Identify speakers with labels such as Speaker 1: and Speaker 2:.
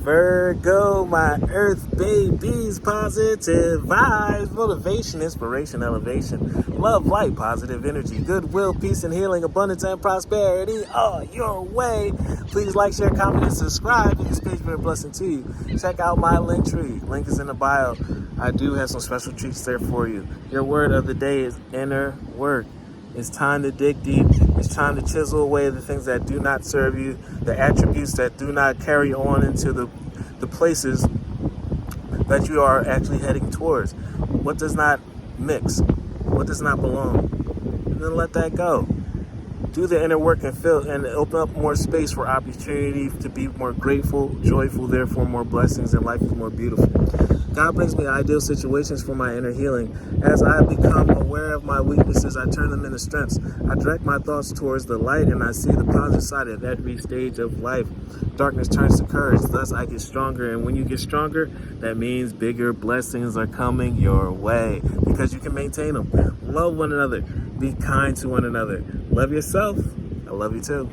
Speaker 1: Virgo, my earth babies, positive vibes, motivation, inspiration, elevation, love, light, positive energy, goodwill, peace and healing, abundance and prosperity all your way. Please like, share, comment, and subscribe if this page been a blessing to you. Check out my LinkTree. Link is in the bio. I do have some special treats there for you. Your word of the day is inner work. It's time to dig deep. It's time to chisel away the things that do not serve you, the attributes that do not carry on into the places that you are actually heading towards. What does not mix? What does not belong? And then let that go. Do the inner work and open up more space for opportunity to be more grateful, joyful, therefore more blessings, and life is more beautiful. God brings me ideal situations for my inner healing. As I become aware of my weaknesses, I turn them into strengths. I direct my thoughts towards the light, and I see the positive side of every stage of life. Darkness turns to courage, thus I get stronger. And when you get stronger, that means bigger blessings are coming your way because you can maintain them. Love one another. Be kind to one another. Love yourself. I love you too.